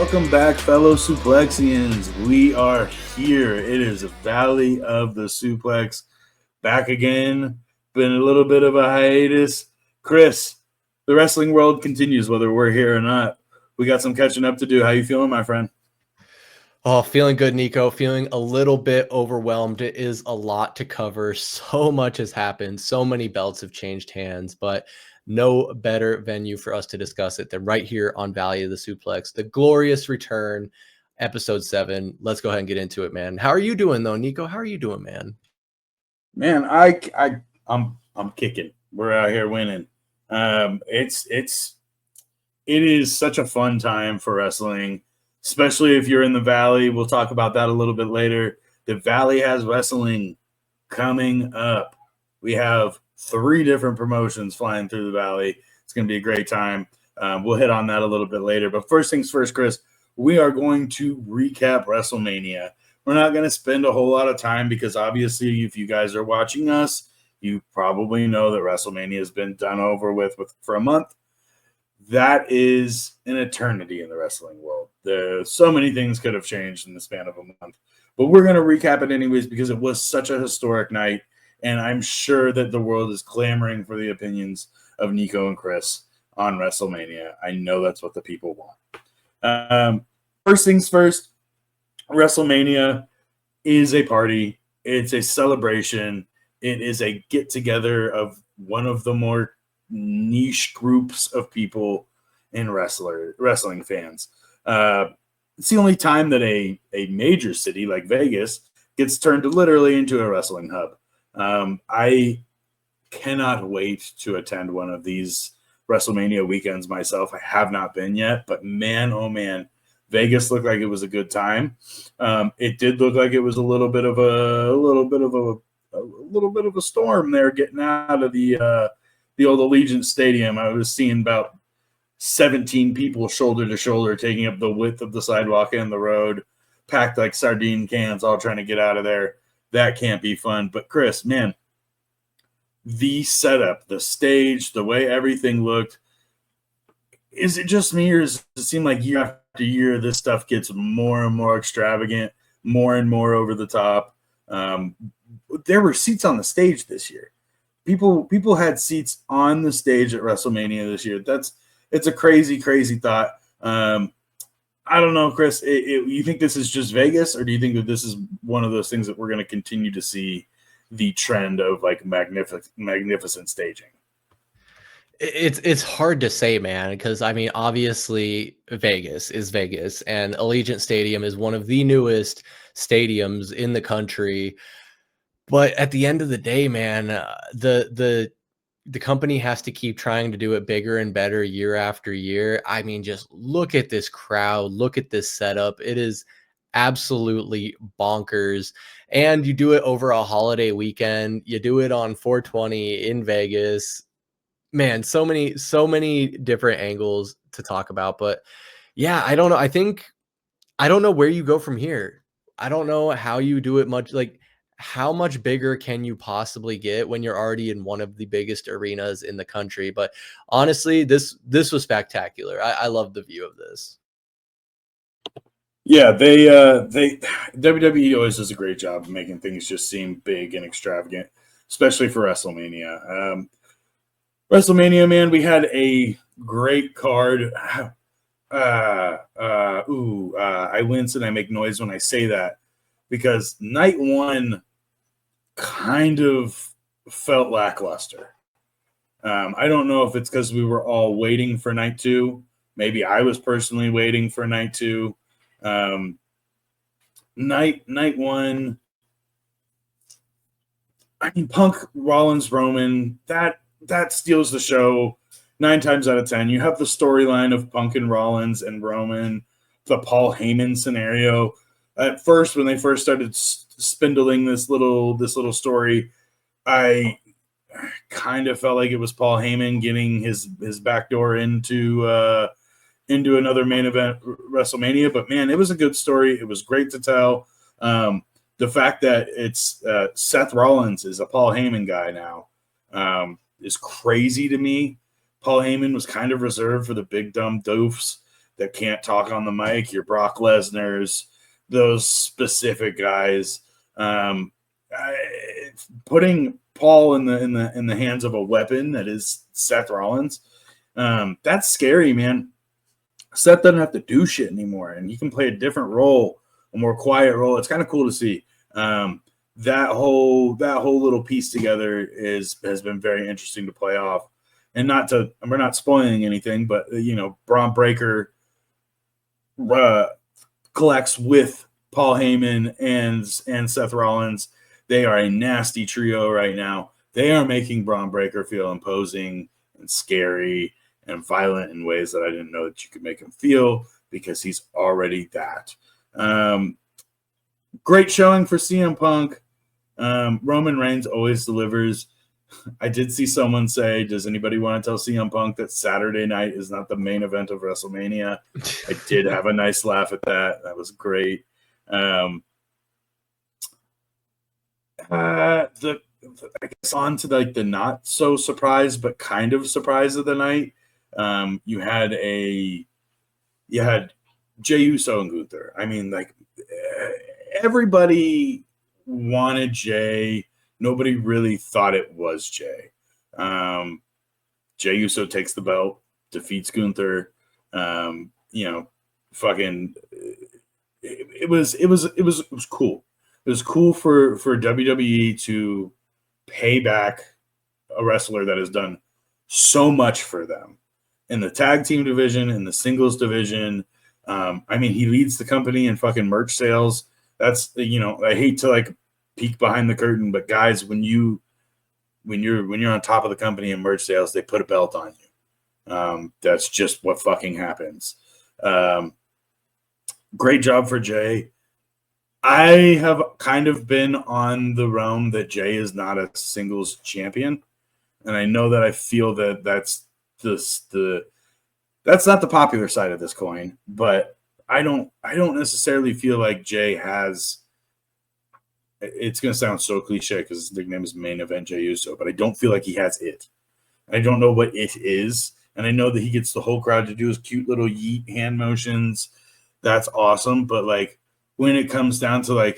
Welcome back, fellow Suplexians. We are here. It is Valley of the Suplex. Back again. Been a little bit of a hiatus. Chris, the wrestling world continues whether we're here or not. We got some catching up to do. How you feeling, my friend? Oh, feeling good, Niko. Feeling a little bit overwhelmed. It is a lot to cover. So much has happened. So many belts have changed hands, but no better venue for us to discuss it than right here on Valley of the Suplex. The glorious return, episode 7. Let's go ahead and get into it, man. How are you doing, though, Niko? How are you doing, man? Man, I'm kicking. We're out here winning. It is such a fun time for wrestling, especially if you're in the Valley. We'll talk about that a little bit later. The Valley has wrestling coming up. We have 3 different promotions flying through the Valley. It's going to be a great time. We'll hit on that a little bit later. But first things first, Chris, we are going to recap WrestleMania. We're not going to spend a whole lot of time because obviously if you guys are watching us, you probably know that WrestleMania has been done over with for a month. That is an eternity in the wrestling world. So many things could have changed in the span of a month. But we're going to recap it anyways because it was such a historic night. And I'm sure that the world is clamoring for the opinions of Niko and Chris on WrestleMania. I know that's what the people want. First things first, WrestleMania is a party. It's a celebration. It is a get-together of one of the more niche groups of people in wrestling fans. It's the only time that a major city like Vegas gets turned literally into a wrestling hub. I cannot wait to attend one of these WrestleMania weekends myself. I have not been yet, but man, oh man, Vegas looked like it was a good time. It did look like it was a little bit of a storm there getting out of the old Allegiant Stadium. I was seeing about 17 people shoulder to shoulder taking up the width of the sidewalk and the road, packed like sardine cans, all trying to get out of there. That can't be fun. But Chris, man, the setup, the stage, the way everything looked, is it just me or does it seem like year after year this stuff gets more and more extravagant, more and more over the top? There were seats on the stage this year. People had seats on the stage at WrestleMania this year. It's a crazy, crazy thought. I don't know, Chris. You think this is just Vegas, or do you think that this is one of those things that we're going to continue to see the trend of like magnificent staging? It's hard to say, man, because I mean, obviously Vegas is Vegas, and Allegiant Stadium is one of the newest stadiums in the country. But at the end of the day, man, the company has to keep trying to do it bigger and better year after year. I mean, just look at this crowd, look at this setup. It is absolutely bonkers. And you do it over a holiday weekend. You do it on 420 in Vegas. Man, so many different angles to talk about. But yeah, I don't know. I don't know where you go from here. I don't know how you do it much. Like, how much bigger can you possibly get when you're already in one of the biggest arenas in the country? But honestly, this was spectacular. I love the view of this. Yeah, they WWE always does a great job of making things just seem big and extravagant, especially for WrestleMania. WrestleMania, man, we had a great card. I wince and I make noise when I say that because night 1 kind of felt lackluster. I don't know if it's because we were all waiting for night 2. Maybe I was personally waiting for night 2. Night 1. I mean, Punk, Rollins, Roman, that steals the show 9 times out of 10. You have the storyline of Punk and Rollins and Roman, the Paul Heyman scenario. At first, when they first started spindling this little story, I kind of felt like it was Paul Heyman getting his backdoor into another main event WrestleMania. But man, it was a good story. It was great to tell. The fact that it's Seth Rollins is a Paul Heyman guy now is crazy to me. Paul Heyman was kind of reserved for the big dumb doofs. that can't talk on the mic, your Brock Lesnar's, those specific guys. Putting Paul in the hands of a weapon that is Seth Rollins, that's scary, man. Seth doesn't have to do shit anymore, and he can play a different role, a more quiet role. It's kind of cool to see. That whole little piece together has been very interesting to play off. And we're not spoiling anything, but Braun Breaker collects with Paul Heyman and Seth Rollins. They are a nasty trio right now. They are making Braun Breaker feel imposing and scary and violent in ways that I didn't know that you could make him feel, because he's already that. Great showing for CM Punk. Roman Reigns always delivers. I did see someone say, does anybody want to tell CM Punk that Saturday night is not the main event of WrestleMania? I did have a nice laugh at that. That was great. I guess on to the not so surprised but kind of surprise of the night. You had Jey Uso and Gunther. I mean, everybody wanted Jey. Nobody really thought it was Jey. Jey Uso takes the belt, defeats Gunther. Fucking. It was cool. It was cool for WWE to pay back a wrestler that has done so much for them in the tag team division, in the singles division. He leads the company in fucking merch sales. That's, I hate to peek behind the curtain, but guys, when you're on top of the company in merch sales, they put a belt on you. That's just what fucking happens. Great job for Jey. I have kind of been on the realm that Jey is not a singles champion, and I know that I feel that that's not the popular side of this coin, but I don't necessarily feel like Jey has. It's going to sound so cliche because his nickname is Main Event Jey Uso, but I don't feel like he has it. I don't know what it is, and I know that he gets the whole crowd to do his cute little yeet hand motions. That's awesome, but when it comes down to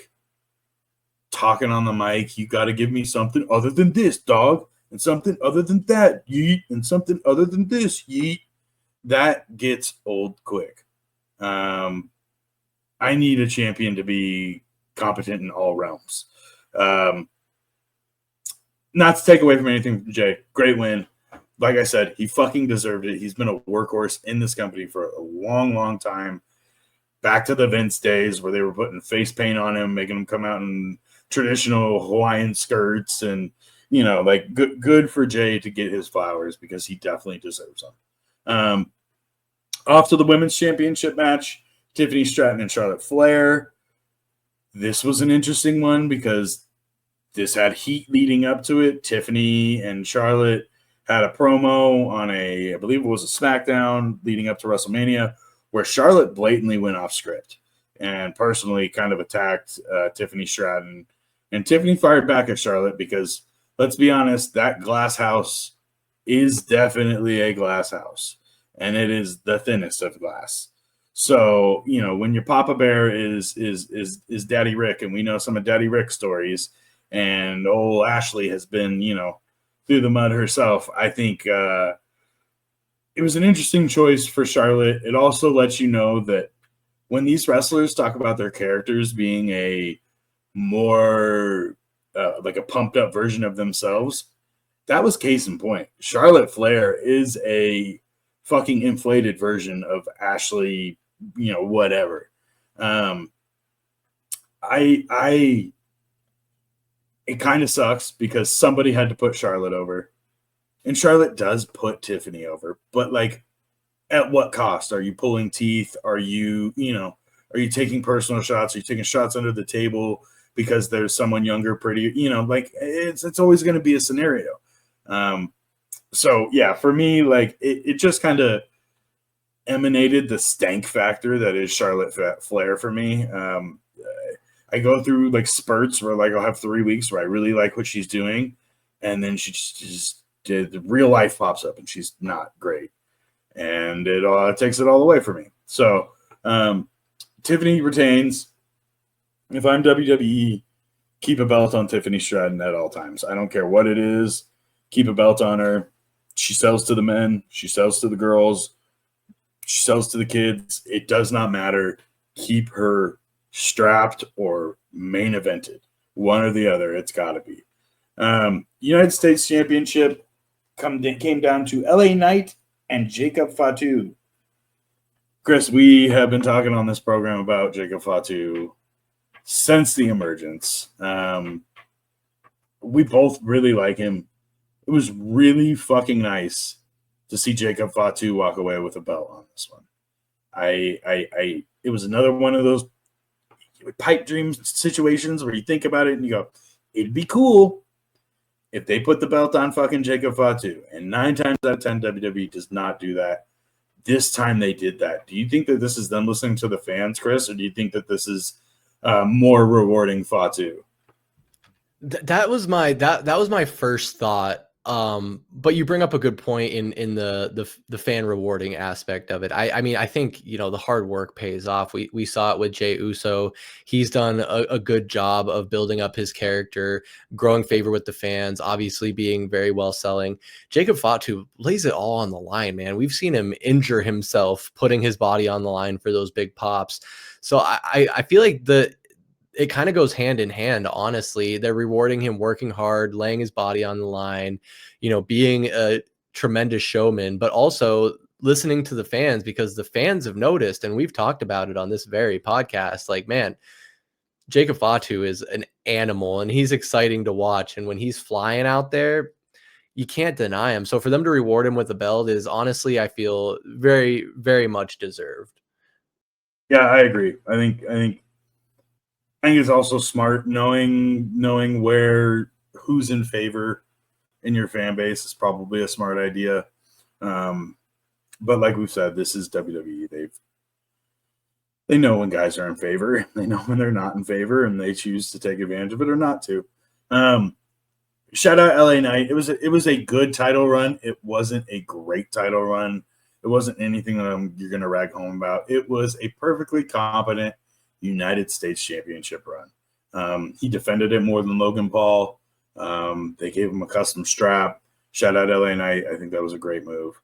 talking on the mic, you got to give me something other than this, dog, and something other than that, yeet, and something other than this, yeet. That gets old quick. I need a champion to be competent in all realms. Not to take away from anything from Jey. Great win. Like I said, he fucking deserved it. He's been a workhorse in this company for a long, long time. Back to the Vince days where they were putting face paint on him, making him come out in traditional Hawaiian skirts, and good for Jey to get his flowers, because he definitely deserves them. Off to the women's championship match, Tiffany Stratton and Charlotte Flair. This was an interesting one because this had heat leading up to it. Tiffany and Charlotte had a promo on I believe it was a SmackDown leading up to WrestleMania, where Charlotte blatantly went off script and personally kind of attacked Tiffany Stratton. And Tiffany fired back at Charlotte because, let's be honest, that glass house is definitely a glass house. And it is the thinnest of glass. So, when your Papa Bear is Daddy Rick, and we know some of Daddy Rick's stories, and old Ashley has been, through the mud herself, I think it was an interesting choice for Charlotte. It also lets you know that when these wrestlers talk about their characters being a more a pumped up version of themselves, that was case in point. Charlotte Flair is a fucking inflated version of Ashley, whatever. It kind of sucks because somebody had to put Charlotte over. And Charlotte does put Tiffany over, but at what cost? Are you pulling teeth? Are you taking personal shots? Are you taking shots under the table because there's someone younger, prettier? It's always going to be a scenario. So yeah, for me, it just kind of emanated the stank factor that is Charlotte Flair for me. I go through spurts where I'll have 3 weeks where I really like what she's doing, and then she just the real life pops up and she's not great, and it takes it all away for me. So Tiffany retains. If I'm WWE, keep a belt on Tiffany Stratton at all times. I don't care what it is. Keep a belt on her. She sells to the men. She sells to the girls. She sells to the kids. It does not matter. Keep her strapped or main evented. One or the other. It's got to be. United States Championship came down to LA Knight and Jacob Fatu. Chris, we have been talking on this program about Jacob Fatu since the emergence. We both really like him. It was really fucking nice to see Jacob Fatu walk away with a belt on this one. It was another one of those pipe dream situations where you think about it and you go, it'd be cool if they put the belt on fucking Jacob Fatu. And 9 times out of 10, WWE does not do that. This time they did that. Do you think that this is them listening to the fans, Chris, or do you think that this is more rewarding Fatu? That was my first thought. But you bring up a good point in the fan rewarding aspect of it. I mean, I think, the hard work pays off. We saw it with Jey Uso. He's done a good job of building up his character, growing favor with the fans, obviously being very well selling. Jacob Fatu lays it all on the line, man. We've seen him injure himself, putting his body on the line for those big pops. So I feel like it kind of goes hand in hand, honestly. They're rewarding him working hard, laying his body on the line, being a tremendous showman, but also listening to the fans, because the fans have noticed, and we've talked about it on this very podcast, like, man, Jacob Fatu is an animal and he's exciting to watch. And when he's flying out there, you can't deny him. So for them to reward him with a belt is honestly, I feel very, very much deserved. Yeah, I agree. I think it's also smart knowing who's in favor in your fan base is probably a smart idea. But like we've said, this is WWE. They know when guys are in favor. They know when they're not in favor, and they choose to take advantage of it or not to. Shout out LA Knight. It was a good title run. It wasn't a great title run. It wasn't anything that you're going to rag home about. It was a perfectly competent United States Championship run. He defended it more than Logan Paul. They gave him a custom strap. Shout out LA Knight. I think that was a great move.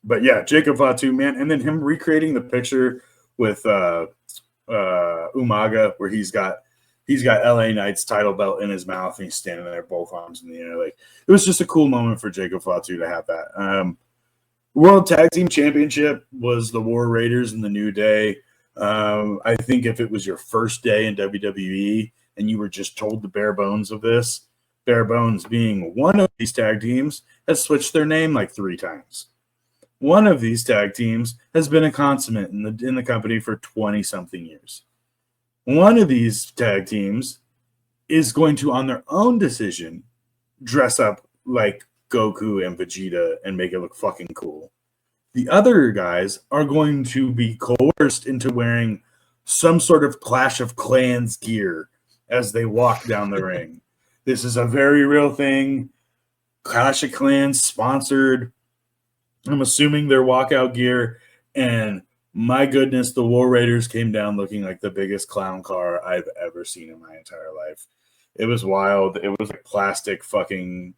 But yeah, Jacob Fatu, man, and then him recreating the picture with Umaga, where he's got LA Knight's title belt in his mouth and he's standing there, both arms in the air. Like, it was just a cool moment for Jacob Fatu to have that. World Tag Team Championship was the War Raiders and the New Day. I think if it was your first day in WWE and you were just told the bare bones of this, bare bones being one of these tag teams has switched their name like 3 times. One of these tag teams has been a consummate in the company for 20-something years. One of these tag teams is going to, on their own decision, dress up like Goku and Vegeta and make it look fucking cool. The other guys are going to be coerced into wearing some sort of Clash of Clans gear as they walk down the ring. This is a very real thing. Clash of Clans sponsored. I'm assuming their walkout gear. And my goodness, the War Raiders came down looking like the biggest clown car I've ever seen in my entire life. It was wild. It was like plastic fucking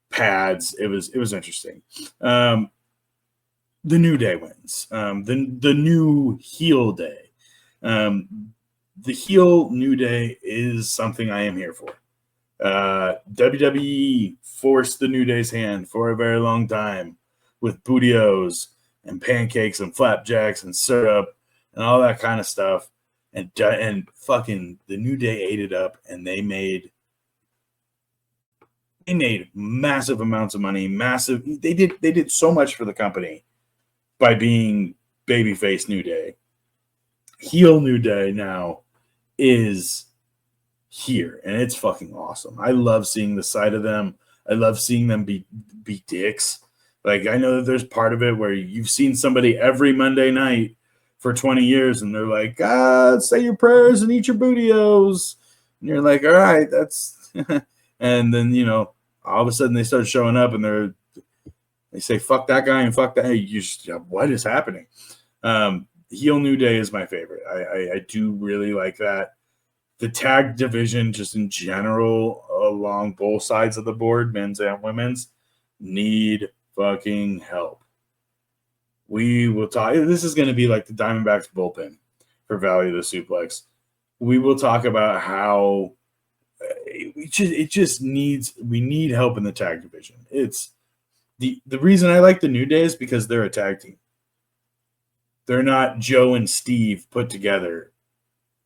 pads. It was interesting. The New Day wins. The new heel day. The heel New Day is something I am here for. WWE forced the New Day's hand for a very long time with bootios and pancakes and flapjacks and syrup and all that kind of stuff. And fucking the New Day ate it up, and they made massive amounts of money. They did so much for the company by being babyface New Day. Heel New Day now is here, and it's fucking awesome. I love seeing the side of them. I love seeing them be dicks. Like, I know that there's part of it where you've seen somebody every Monday night for 20 years, and they're like, say your prayers and eat your bootios. And you're like, all right, that's... and then, all of a sudden they start showing up, and They say fuck that guy and fuck that. You just, what is happening? Heel New Day is my favorite. I do really like that. The tag division, just in general, along both sides of the board, men's and women's, need fucking help. We will talk. This is going to be like the Diamondbacks bullpen for Valley of the Suplex. We will talk about how it just needs. We need help in the tag division. It's the reason I like the New Day is because they're a tag team. They're not Joe and Steve put together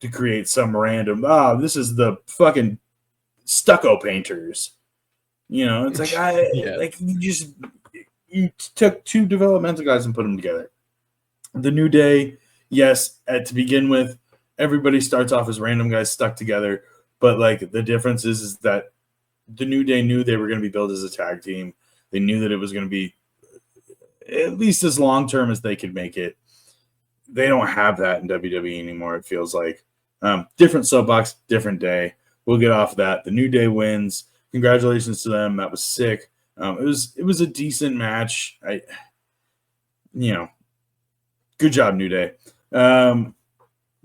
to create some random. This is the fucking stucco painters. It's like like you took two developmental guys and put them together. The New Day, yes, to begin with, everybody starts off as random guys stuck together, but like the difference is that the New Day knew they were going to be built as a tag team. They knew that it was going to be at least as long term as they could make it. They don't have that in WWE anymore, it feels like. Different soapbox, different day. We'll get off of that. The New Day wins. Congratulations to them. That was sick. It was a decent match. Good job, New Day.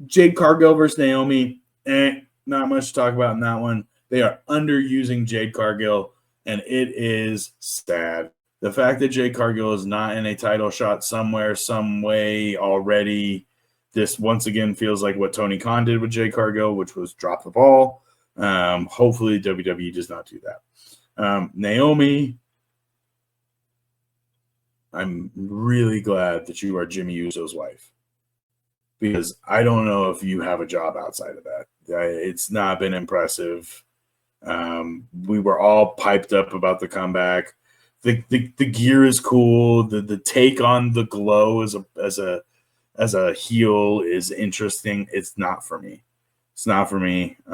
Jade Cargill versus Naomi. Not much to talk about in that one. They are underusing Jade Cargill, and it is sad. The fact that Jade Cargill is not in a title shot somewhere, some way already, this once again feels like what Tony Khan did with Jade Cargill, which was drop the ball. Hopefully WWE does not do that. Naomi, I'm really glad that you are Jimmy Uso's wife, because I don't know if you have a job outside of that. It's not been impressive. We were all piped up about the comeback. The gear is cool. The take on the glow as a heel is interesting. It's not for me. It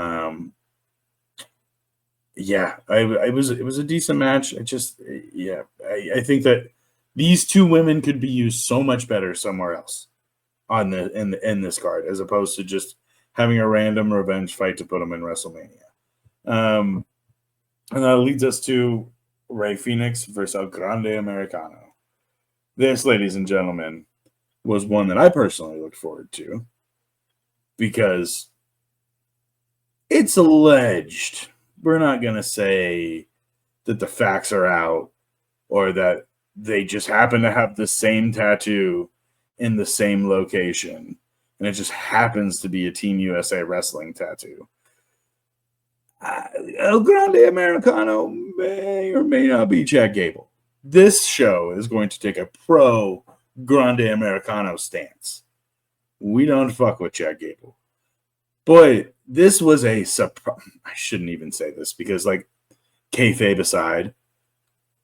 was a decent match. I think that these two women could be used so much better somewhere else in this card, as opposed to just having a random revenge fight to put them in WrestleMania. And that leads us to Rey Fenix versus El Grande Americano. This, ladies and gentlemen, was one that I personally looked forward to, because it's alleged. We're not going to say that the facts are out or that they just happen to have the same tattoo in the same location, and it just happens to be a Team USA Wrestling tattoo. El Grande Americano may or may not be Chad Gable. This show is going to take a pro Grande Americano stance. We don't fuck with Chad Gable. Boy, this was a surprise. I shouldn't even say this, because, like, kayfabe aside,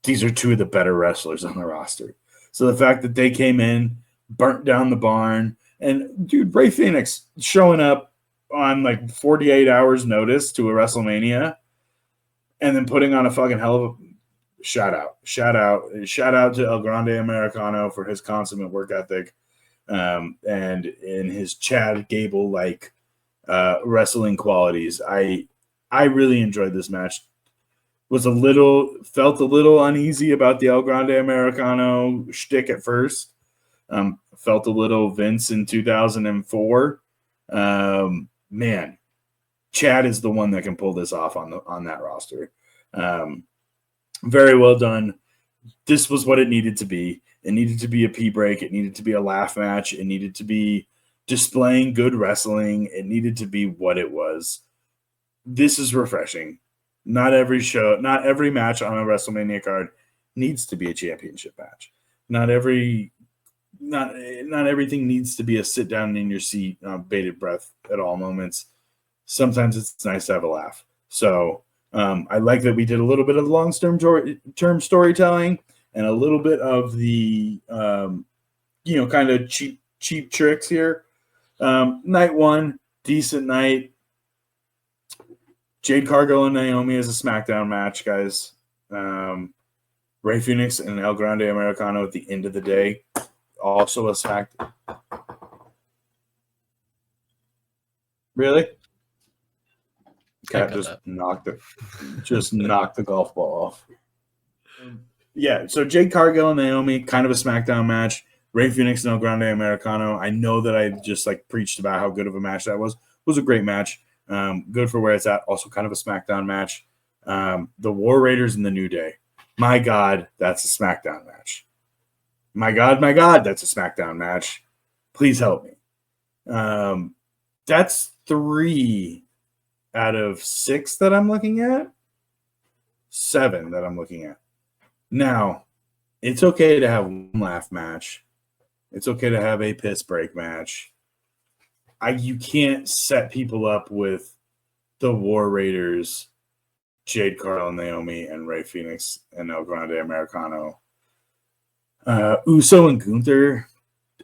these are two of the better wrestlers on the roster. So the fact that they came in, burnt down the barn, and dude, Rey Fenix showing up on like 48 hours notice to a WrestleMania and then putting on a fucking hell of a shout out to El Grande Americano for his consummate work ethic, and in his Chad Gable like wrestling qualities. I really enjoyed this match. Felt a little uneasy about the El Grande Americano shtick at first. Felt a little Vince in 2004. Man, Chad is the one that can pull this off on that roster. Very well done. This was what it needed to be. It needed to be a pee break. It needed to be a laugh match. It needed to be displaying good wrestling. It needed to be what it was. This is refreshing. Not every match on a WrestleMania card needs to be a championship match. Not everything needs to be a sit down in your seat, bated breath at all moments. Sometimes it's nice to have a laugh. So I like that we did a little bit of long-term storytelling and a little bit of the kind of cheap tricks here. Night one, decent night. Jade Cargill and Naomi is a SmackDown match, guys. Rey Fenix and El Grande Americano at the end of the day, also a SmackDown. Really? Cat just knocked the golf ball off. Yeah, so Jade Cargill and Naomi, kind of a SmackDown match. Rey Fenix and El Grande Americano. I know that I just like preached about how good of a match that was. It was a great match. Good for where it's at. Also kind of a SmackDown match. The War Raiders and the New Day. My God, that's a SmackDown match. My God, that's a SmackDown match. Please help me. That's 3 out of 6 that I'm looking at. 7 that I'm looking at. Now, it's okay to have one laugh match. It's okay to have a piss break match. You can't set people up with the War Raiders, Jade Cargill, Naomi, and Rey Fenix and El Grande Americano. Uso and Gunther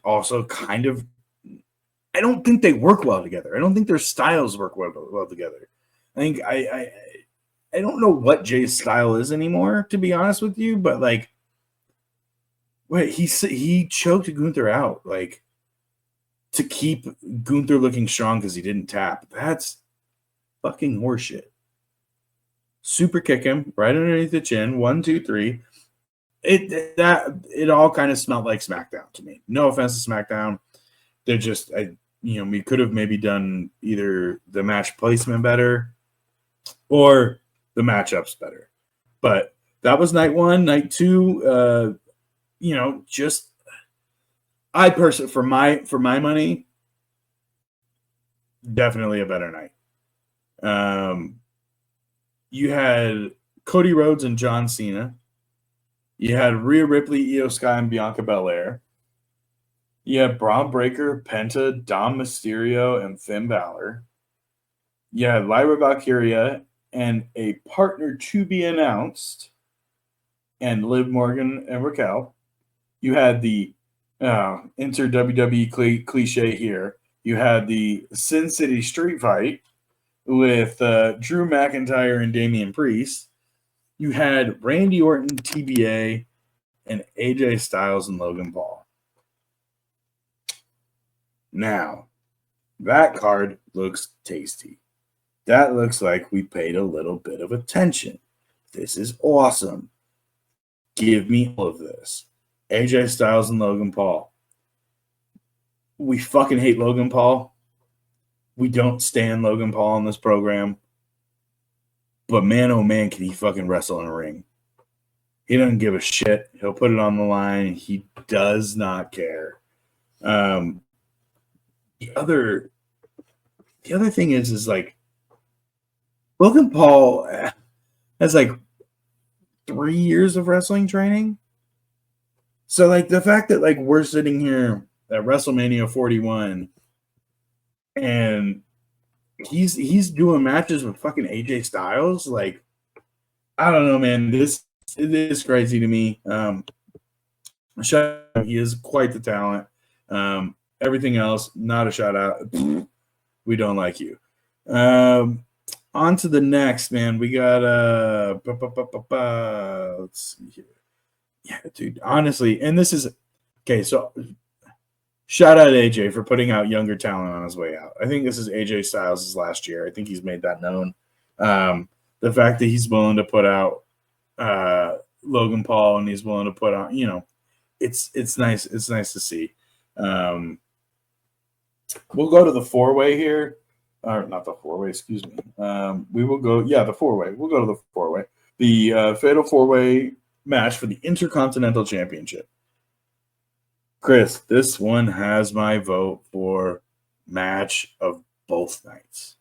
also kind of. I don't think they work well together. I don't think their styles work well together. I think I don't know what Jay's style is anymore, to be honest with you, but like, wait, he choked Gunther out, like, to keep Gunther looking strong because he didn't tap. That's fucking horseshit. Super kick him right underneath the chin. 1, 2, 3. It all kind of smelled like SmackDown to me. No offense to SmackDown. They're just, we could have maybe done either the match placement better or the matchups better. But that was night 1. Night 2, just I personally, for my money, definitely a better night. You had Cody Rhodes and John Cena. You had Rhea Ripley, Io Sky, and Bianca Belair. You had Braun Breaker, Penta, Dom Mysterio, and Finn Balor. You had Lyra Valkyria and a partner to be announced, and Liv Morgan and Raquel. You had the insert WWE cliche here. You had the Sin City Street Fight with Drew McIntyre and Damian Priest. You had Randy Orton, TBA, and AJ Styles and Logan Paul. Now, that card looks tasty. That looks like we paid a little bit of attention. This is awesome. Give me all of this. AJ Styles and Logan Paul. We fucking hate Logan Paul. We don't stand Logan Paul on this program. But man, oh man, can he fucking wrestle in a ring. He doesn't give a shit. He'll put it on the line. He does not care. The other thing is like Logan Paul has like 3 years of wrestling training. So like the fact that like we're sitting here at WrestleMania 41 and he's doing matches with fucking AJ Styles, like I don't know, man. This is crazy to me. He is quite the talent. Everything else, not a shout out. We don't like you. On to the next, man. We got let's see here. Yeah, dude. Honestly, and this is okay. So, shout out AJ for putting out younger talent on his way out. I think this is AJ Styles' last year. I think he's made that known. The fact that he's willing to put out Logan Paul and he's willing to put out, it's nice. It's nice to see. We'll go to the 4-way here. Or not the 4-way, excuse me. We will go, the 4-way. We'll go to the 4-way. The fatal 4-way match for the Intercontinental Championship. Chris, this one has my vote for match of both nights.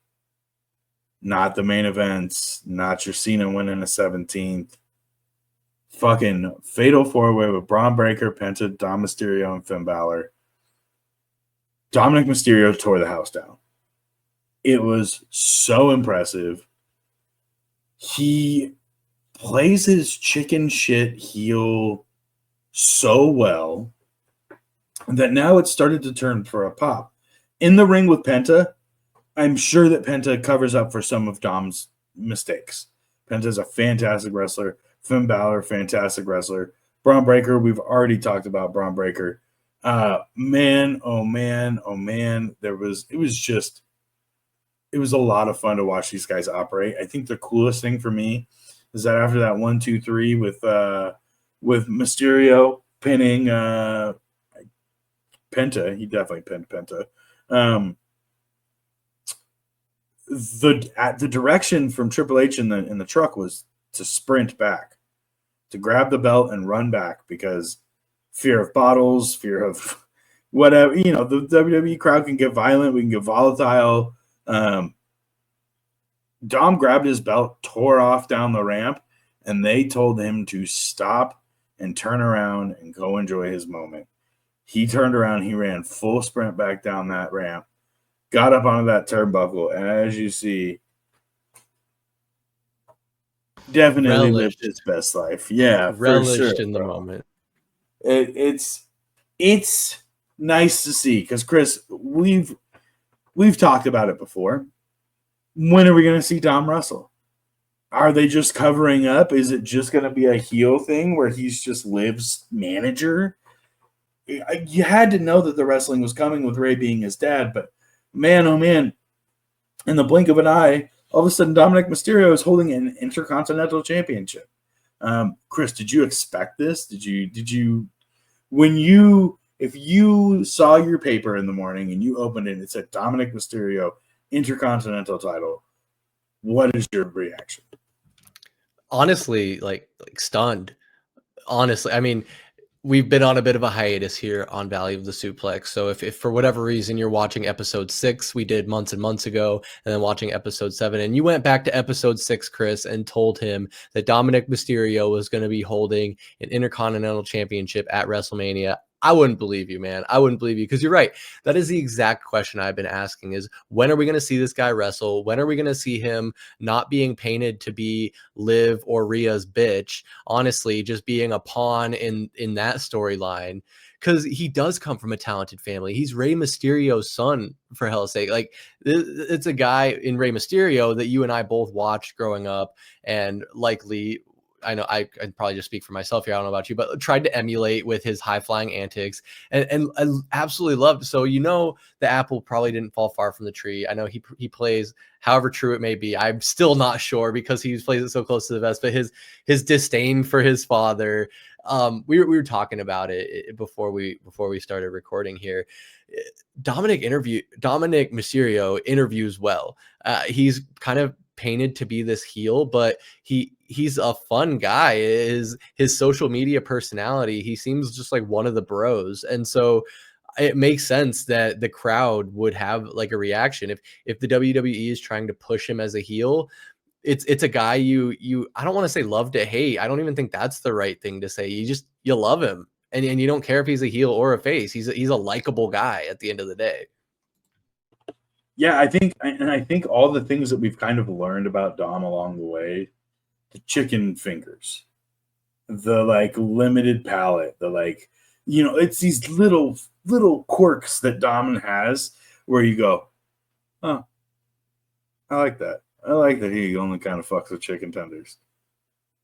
Not the main events, not your Cena winning the 17th. Fucking fatal 4-way with Braun Breaker, Penta, Dom Mysterio, and Finn Balor. Dominic Mysterio tore the house down. It was so impressive. He plays his chicken shit heel so well that now it's started to turn for a pop. In the ring with Penta, I'm sure that Penta covers up for some of Dom's mistakes. Penta's a fantastic wrestler. Finn Balor, fantastic wrestler. Braun Breaker, we've already talked about Braun Breaker. Man, oh man, oh man. It was a lot of fun to watch these guys operate. I think the coolest thing for me is that after that 1, 2, 3 with with Mysterio pinning Penta. He definitely pinned Penta. The direction from Triple H in the truck was to sprint back, to grab the belt and run back, because fear of bottles, fear of whatever. The WWE crowd can get violent. We can get volatile. Dom grabbed his belt, tore off down the ramp, and they told him to stop and turn around and go enjoy his moment. He turned around. He ran full sprint back down that ramp, got up onto that turnbuckle, and as you see, definitely lived his best life. Yeah, relished for sure, in the moment. It's nice to see, because Chris, we've talked about it before. When are we going to see Dom wrestle? Are they just covering up? Is it just going to be a heel thing where he's just Liv's manager? You had to know that the wrestling was coming with Ray being his dad, but man, oh man, in the blink of an eye, all of a sudden Dominic Mysterio is holding an Intercontinental Championship. Chris, did you expect this? If you saw your paper in the morning and you opened it and it said Dominic Mysterio Intercontinental title, what is your reaction? Honestly, like stunned. Honestly, I mean, we've been on a bit of a hiatus here on Valley of the Suplex. So if for whatever reason you're watching episode 6, we did months and months ago, and then watching episode 7, and you went back to episode 6, Chris, and told him that Dominic Mysterio was going to be holding an Intercontinental Championship at WrestleMania, I wouldn't believe you, man. I wouldn't believe you, because you're right. That is the exact question I've been asking, is when are we going to see this guy wrestle? When are we going to see him not being painted to be Liv or Rhea's bitch? Honestly, just being a pawn in that storyline, because he does come from a talented family. He's Rey Mysterio's son, for hell's sake. Like, it's a guy in Rey Mysterio that you and I both watched growing up, and likely, I know I probably just speak for myself here, I don't know about you, but tried to emulate with his high flying antics, and I absolutely loved. So, the apple probably didn't fall far from the tree. I know he plays, however true it may be, I'm still not sure, because he plays it so close to the vest, but his disdain for his father, we were talking about it before we started recording here. Dominic Mysterio interviews well. He's kind of painted to be this heel, but he's a fun guy. His social media personality, he seems just like one of the bros, and so it makes sense that the crowd would have like a reaction if the WWE is trying to push him as a heel. It's a guy you I don't want to say love to hate. I don't even think that's the right thing to say. You love him, and you don't care if he's a heel or a face. He's a likable guy at the end of the day. Yeah, I think all the things that we've kind of learned about Dom along the way, the chicken fingers, the like limited palate, the like, it's these little quirks that Dom has where you go, oh, I like that. I like that he only kind of fucks with chicken tenders.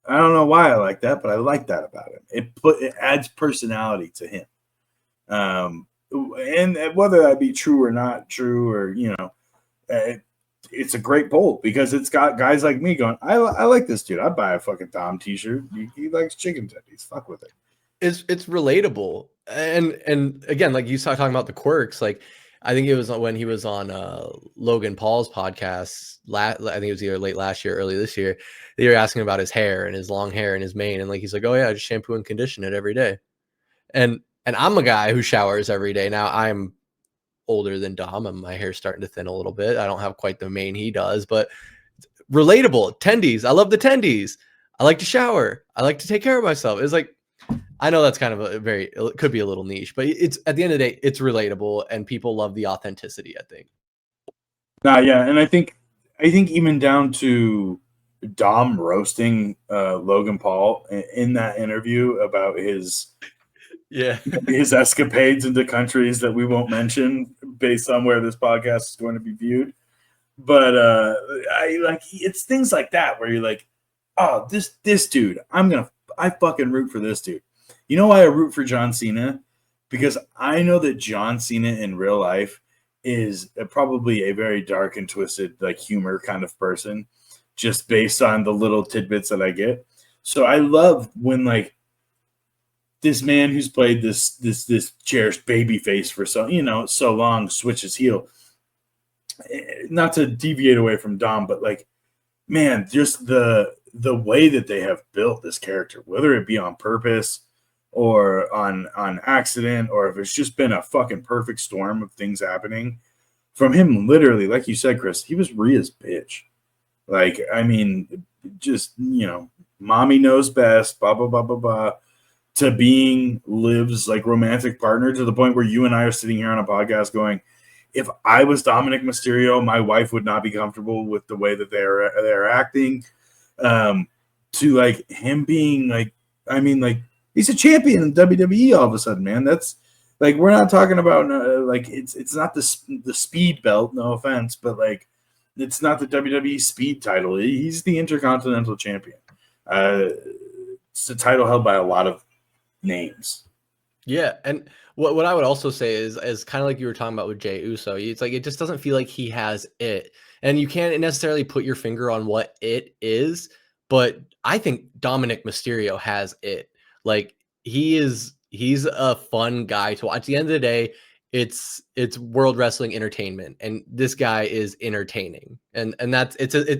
I don't know why I like that, but I like that about him. It adds personality to him. And whether that be true or not true, or it's a great poll, because it's got guys like me going, I like this dude. I'd buy a fucking Dom t-shirt. He likes chicken tendies. Fuck with it. It's relatable, and again, like you started talking about the quirks, like I think it was when he was on Logan Paul's podcast. I think it was either late last year, early this year. They were asking about his hair and his long hair and his mane, and like he's like, "Oh yeah, I just shampoo and condition it every day." And I'm a guy who showers every day. Now I'm older than Dom, and my hair's starting to thin a little bit. I don't have quite the mane he does, but relatable. Tendies, I love the tendies. I like to shower. I like to take care of myself. It's like, I know that's kind of it could be a little niche, but it's, at the end of the day, it's relatable, and people love the authenticity, I think. Yeah, and I think even down to Dom roasting Logan Paul in that interview about his escapades into countries that we won't mention based on where this podcast is going to be viewed. But it's things like that where you're like, oh, this dude, I fucking root for this dude. You know why I root for John Cena? Because I know that John Cena in real life is probably a very dark and twisted, like, humor kind of person, just based on the little tidbits that I get. So I love when, like, this man who's played this cherished baby face for so long switches heel. Not to deviate away from Dom, but like, man, just the way that they have built this character, whether it be on purpose or on accident, or if it's just been a fucking perfect storm of things happening from him, literally, like you said, Chris, he was Rhea's bitch. Like, I mean, just, mommy knows best, blah, blah, blah, blah, blah, to being Liv's like romantic partner, to the point where you and I are sitting here on a podcast going, if I was Dominic Mysterio, my wife would not be comfortable with the way that they're acting. To like him being like, I mean, like, he's a champion in WWE all of a sudden, man. That's like, we're not talking about like, it's not the speed belt, no offense, but like, it's not the WWE speed title. He's the Intercontinental Champion. It's a title held by a lot of names. Yeah, and what I would also say is kind of like you were talking about with Jey Uso. It's like, it just doesn't feel like he has it, and you can't necessarily put your finger on what it is. But I think Dominic Mysterio has it. Like, he's a fun guy to watch. At the end of the day, it's World Wrestling Entertainment, and this guy is entertaining, and that's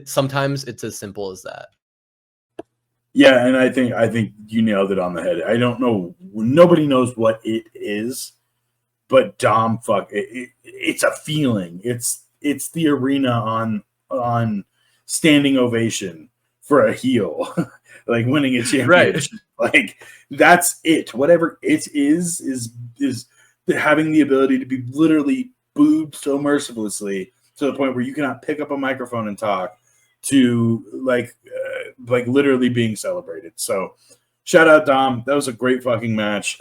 sometimes it's as simple as that. Yeah, and I think you nailed it on the head. I don't know, nobody knows what it is, but Dom, it's a feeling. It's the arena on standing ovation for a heel, like winning a championship. Right. Like, that's it. Whatever it is having the ability to be literally booed so mercilessly to the point where you cannot pick up a microphone and talk, to like literally being celebrated. So shout out Dom. That was a great fucking match.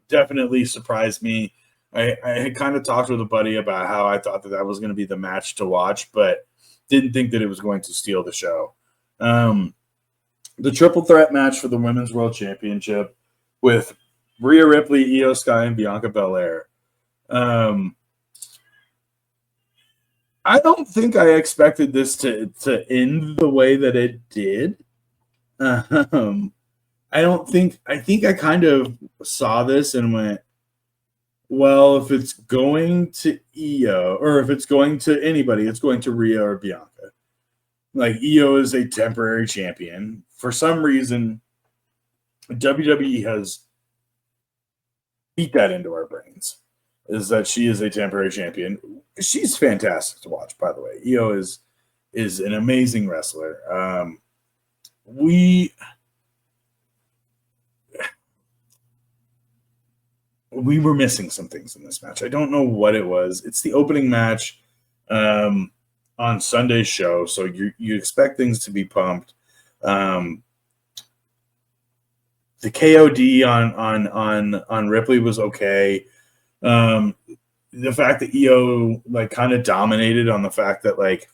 Definitely surprised me. I had kind of talked with a buddy about how I thought that was going to be the match to watch, but didn't think that it was going to steal the show. The triple threat match for the Women's World Championship with Rhea Ripley, Io Sky, and Bianca Belair. I don't think I expected this to end the way that it did. I think I kind of saw this and went, well, if it's going to Io, or if it's going to anybody, it's going to Rhea or Bianca. Like, Io is a temporary champion. For some reason, WWE has beat that into our brains, is that she is a temporary champion. She's fantastic to watch, by the way. Io is an amazing wrestler. We were missing some things in this match. I don't know what it was. It's the opening match on Sunday's show, so you expect things to be pumped. The KOD on Ripley was okay. The fact that Io like kind of dominated on the fact that like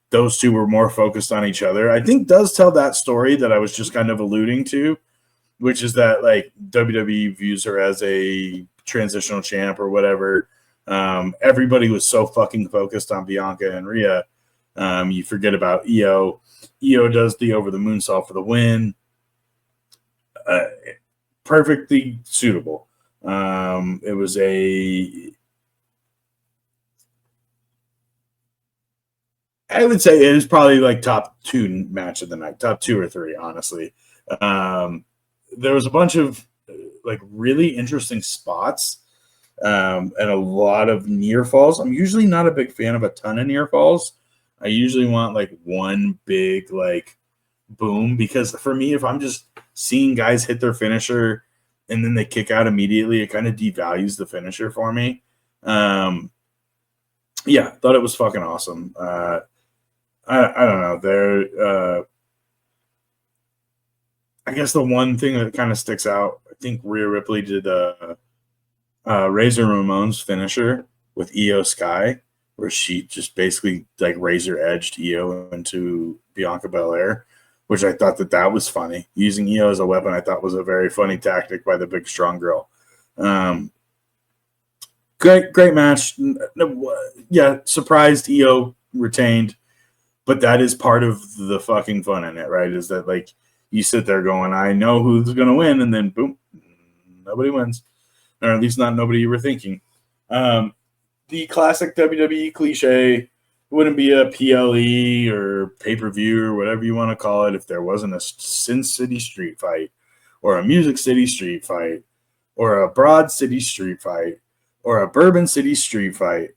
those two were more focused on each other, I think does tell that story that I was just kind of alluding to, which is that like WWE views her as a transitional champ or whatever. Everybody was so fucking focused on Bianca and Rhea. You forget about Io. Io does the over the moonsault for the win. Perfectly suitable. It was I would say it was probably like top 2 match of the night, top 2 or 3, honestly. There was a bunch of like really interesting spots and a lot of near falls. I'm usually not a big fan of a ton of near falls. I usually want like one big like boom, because for me, if I'm just seeing guys hit their finisher and then they kick out immediately, it kind of devalues the finisher for me. Yeah, thought it was fucking awesome. I don't know. I guess the one thing that kind of sticks out, I think Rhea Ripley did Razor Ramon's finisher with Io Sky, where she just basically like razor edged Io into Bianca Belair, which I thought that was funny. Using Io as a weapon, I thought was a very funny tactic by the big strong girl. Great match. Yeah, surprised Io retained, but that is part of the fucking fun in it, right? Is that like you sit there going, I know who's going to win, and then boom, Nobody wins, or at least not nobody you were thinking. The classic WWE cliche wouldn't be a PLE or pay-per-view or whatever you want to call it if there wasn't a Sin City street fight or a Music City street fight or a Broad City street fight or a Bourbon City street fight.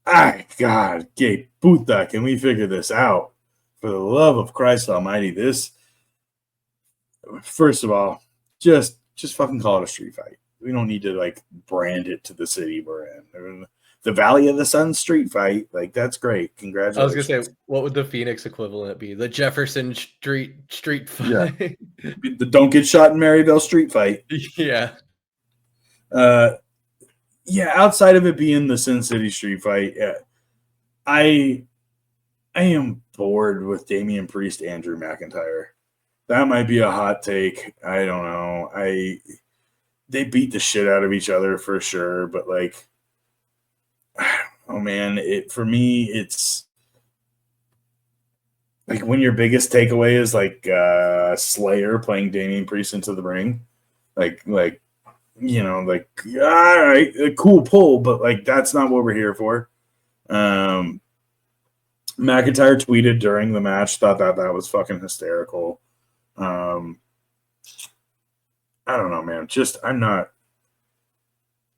God, que puta, can we figure this out? For the love of Christ Almighty, this, first of all, just fucking call it a street fight. We don't need to like brand it to the city we're in. The Valley of the Sun street fight, like that's great. Congratulations. I was gonna say, what would the Phoenix equivalent be? The Jefferson Street fight. Yeah. The Don't Get Shot in Maryville street fight. Yeah. Yeah, outside of it being the Sin City street fight, I am bored with Damian Priest, Andrew McIntyre. That might be a hot take. I don't know. They beat the shit out of each other for sure, but like, oh man, for me, it's like when your biggest takeaway is like Slayer playing Damian Priest into the ring, like you know, like all right, a cool pull, but like that's not what we're here for. McIntyre tweeted during the match, thought that was fucking hysterical. I don't know, man. I'm not.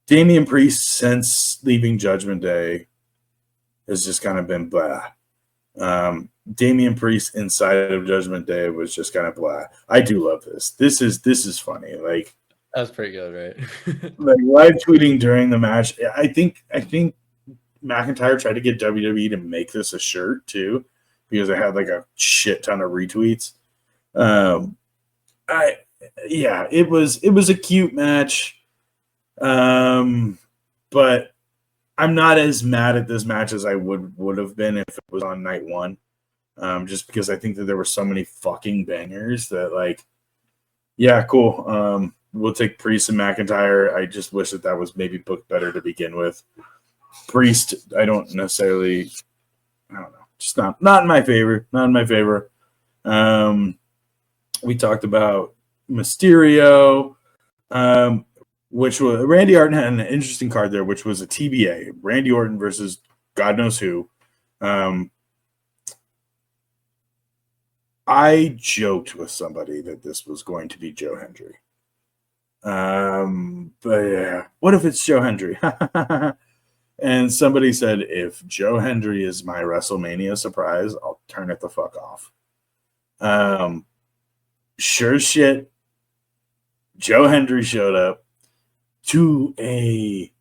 Damian Priest since leaving Judgment Day has just kind of been blah. Damian Priest inside of Judgment Day was just kind of blah. I do love this. This is funny. Like that's pretty good, right? Like live tweeting during the match. I think McIntyre tried to get WWE to make this a shirt too, because it had like a shit ton of retweets. It was a cute match. But I'm not as mad at this match as I would have been if it was on night one. Just because I think that there were so many fucking bangers that like, yeah, cool. We'll take Priest and McIntyre. I just wish that was maybe booked better to begin with. Priest, I don't know. Just not in my favor. Not in my favor. We talked about Mysterio, which was Randy Orton had an interesting card there, which was a TBA. Randy Orton versus God knows who. I joked with somebody that this was going to be Joe Hendry. But yeah, what if it's Joe Hendry? And somebody said, if Joe Hendry is my WrestleMania surprise, I'll turn it the fuck off. Sure shit, Joe Hendry showed up to a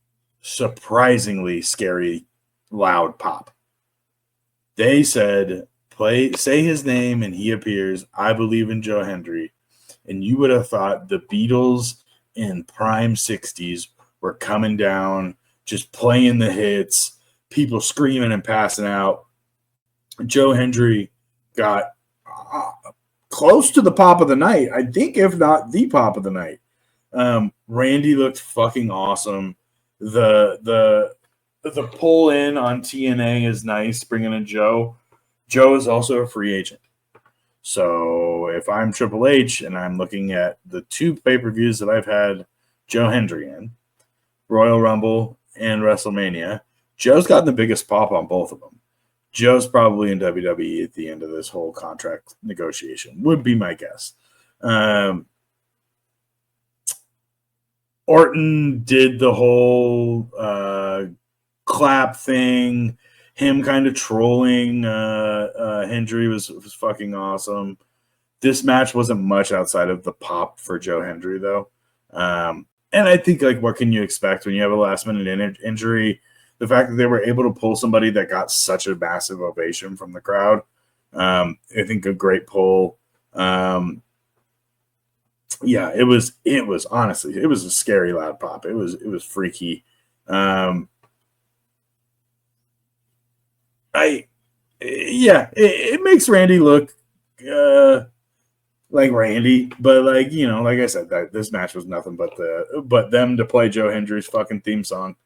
surprisingly scary, loud pop. They said, say his name and he appears. I believe in Joe Hendry. And you would have thought the Beatles in prime 60s were coming down, just playing the hits, people screaming and passing out. Joe Hendry got close to the pop of the night, I think, if not the pop of the night. Randy looked fucking awesome. The pull in on TNA is nice, bringing in Joe. Joe is also a free agent. So if I'm Triple H and I'm looking at the two pay-per-views that I've had Joe Hendry in, Royal Rumble and WrestleMania, Joe's gotten the biggest pop on both of them. Joe's probably in WWE at the end of this whole contract negotiation, would be my guess. Orton did the whole clap thing. Him kind of trolling Hendry was fucking awesome. This match wasn't much outside of the pop for Joe Hendry, though. And I think, like, what can you expect when you have a last-minute injury? The fact that they were able to pull somebody that got such a massive ovation from the crowd, I think a great pull. Yeah, it was honestly, it was a scary loud pop. It was freaky. It makes Randy look like Randy, but like, you know, like I said, that this match was nothing but them to play Joe Hendry's fucking theme song.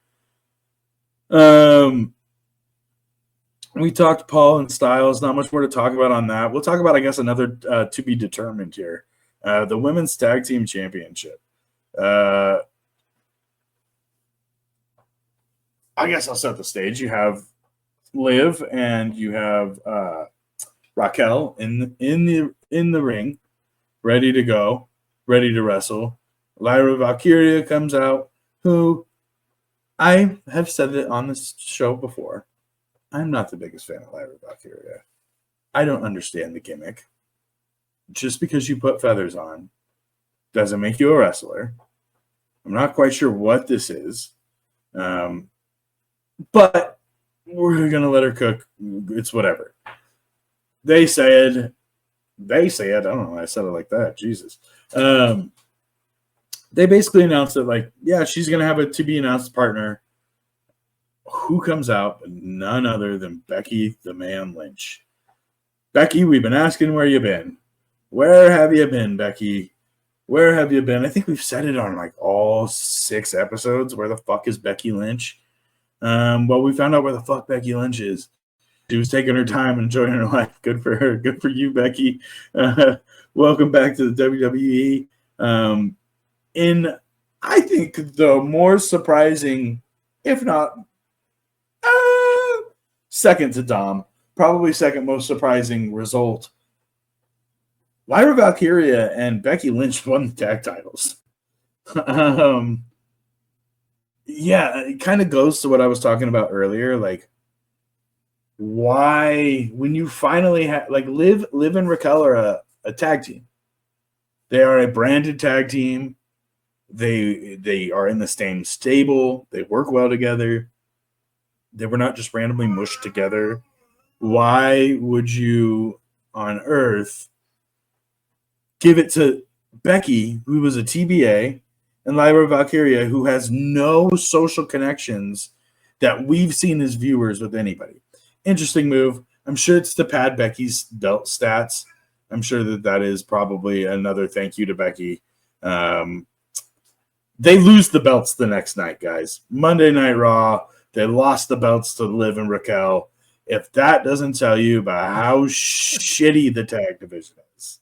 We talked Paul and Styles. Not much more to talk about on that. We'll talk about, I guess, another to be determined here. The Women's Tag Team Championship. I guess I'll set the stage. You have Liv and you have Raquel in the ring, ready to go, ready to wrestle. Lyra Valkyria comes out, who I have said it on this show before. I'm not the biggest fan of Lyra Valkyria. I don't understand the gimmick. Just because you put feathers on doesn't make you a wrestler. I'm not quite sure what this is. But we're going to let her cook. It's whatever. They said, I don't know why I said it like that. Jesus. They basically announced that, like, yeah, she's going to have a to-be-announced partner. Who comes out? None other than Becky the Man Lynch. Becky, we've been asking where you been. Where have you been, Becky? Where have you been? I think we've said it on, like, all 6 episodes. Where the fuck is Becky Lynch? Well, we found out where the fuck Becky Lynch is. She was taking her time and enjoying her life. Good for her. Good for you, Becky. Welcome back to the WWE. In, I think, the more surprising, if not second to Dom, probably second most surprising result, Lyra Valkyria and Becky Lynch won the tag titles. Yeah, it kind of goes to what I was talking about earlier. Like, why, when you finally have, like, Liv and Raquel are a tag team. They are a branded tag team. They are in the same stable. They work well together. They were not just randomly mushed together. Why would you on earth give it to Becky, who was a TBA, and Lyra Valkyria, who has no social connections that we've seen as viewers with anybody? Interesting move. I'm sure it's to pad Becky's belt stats. I'm sure that is probably another thank you to Becky. They lose the belts the next night, guys. Monday Night Raw, they lost the belts to Liv and Raquel. If that doesn't tell you about how shitty the tag division is,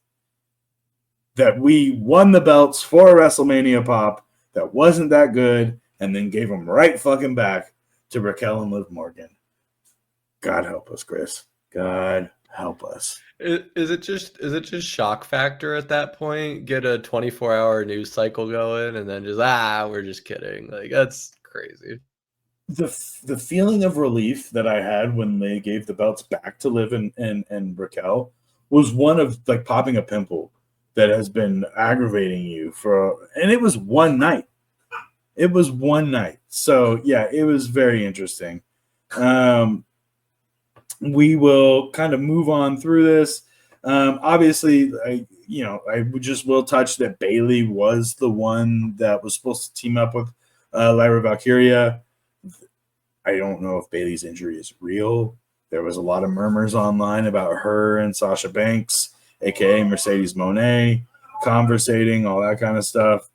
that we won the belts for a WrestleMania pop that wasn't that good and then gave them right fucking back to Raquel and Liv Morgan. God help us, Chris. God help us. Is it just shock factor at that point? Get a 24-hour news cycle going and then just we're just kidding. Like, that's crazy. The feeling of relief that I had when they gave the belts back to Liv and Raquel was one of, like, popping a pimple that has been aggravating you and it was one night. It was one night. So yeah, it was very interesting. We will kind of move on through this. Obviously, I just will touch that Bayley was the one that was supposed to team up with Lyra Valkyria. I don't know if Bayley's injury is real. There was a lot of murmurs online about her and Sasha Banks, aka Mercedes Moné, conversating, all that kind of stuff.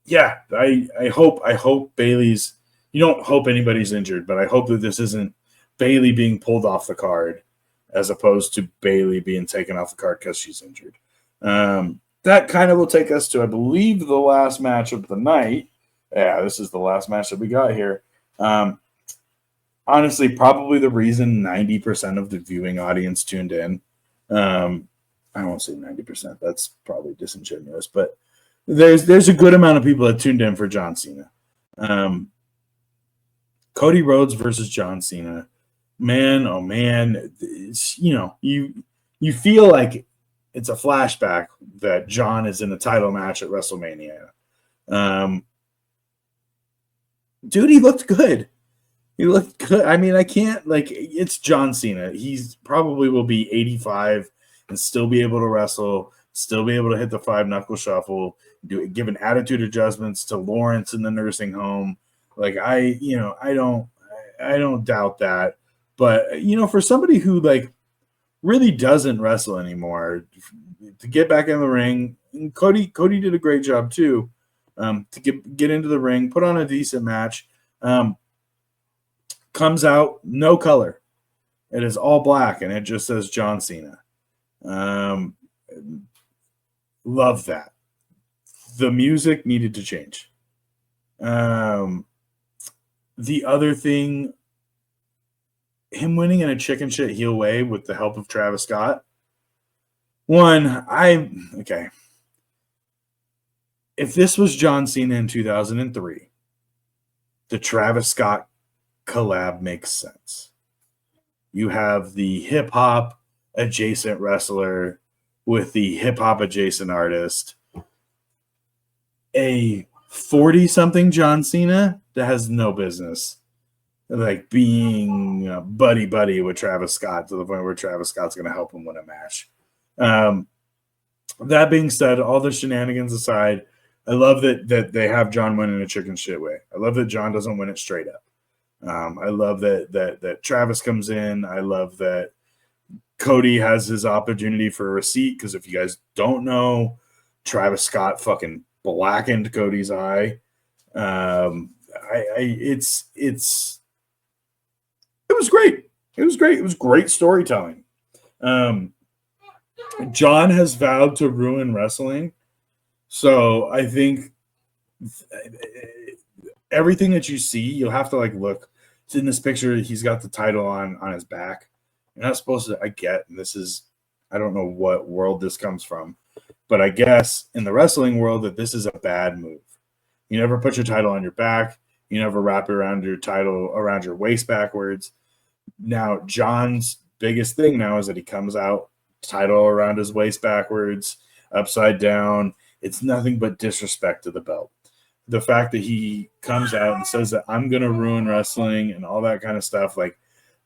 Yeah, I hope Bayley's. You don't hope anybody's injured, but I hope that this isn't Bayley being pulled off the card as opposed to Bayley being taken off the card because she's injured. That kind of will take us to, I believe, the last match of the night. Yeah, this is the last match that we got here. Honestly, probably the reason 90% of the viewing audience tuned in. I won't say 90%. That's probably disingenuous, but there's a good amount of people that tuned in for John Cena. Cody Rhodes versus John Cena. Man, oh man, you feel like it's a flashback that John is in a title match at WrestleMania. Dude, he looked good. He looked good. I mean, I can't, like, it's John Cena. He's probably will be 85 and still be able to wrestle, still be able to hit the 5-knuckle shuffle, giving attitude adjustments to Lawrence in the nursing home. Like, I don't doubt that. But, for somebody who, like, really doesn't wrestle anymore, to get back in the ring, and Cody did a great job too, to get into the ring, put on a decent match, comes out, no color. It is all black, and it just says John Cena. Love that. the music needed to change. The other thing, him winning in a chicken shit heel way with the help of Travis Scott. Okay. If this was John Cena in 2003, the Travis Scott collab makes sense. You have the hip hop adjacent wrestler with the hip hop adjacent artist. A 40-something John Cena that has no business like being buddy with Travis Scott to the point where Travis Scott's going to help him win a match. That being said, all the shenanigans aside, I love that they have John win in a chicken shit way. I love that John doesn't win it straight up. I love that Travis comes in. I love that Cody has his opportunity for a receipt, because if you guys don't know, Travis Scott fucking blackened Cody's eye. It was great. It was great. It was great storytelling. John has vowed to ruin wrestling, so I think everything that you see, you'll have to like look. It's in this picture. He's got the title on his back. You're not supposed to. I get, and this is, I don't know what world this comes from, but I guess in the wrestling world that this is a bad move. You never put your title on your back. You never wrap around your title around your waist backwards. Now, John's biggest thing now is that he comes out, title around his waist backwards, upside down. It's nothing but disrespect to the belt. The fact that he comes out and says that I'm going to ruin wrestling and all that kind of stuff, like,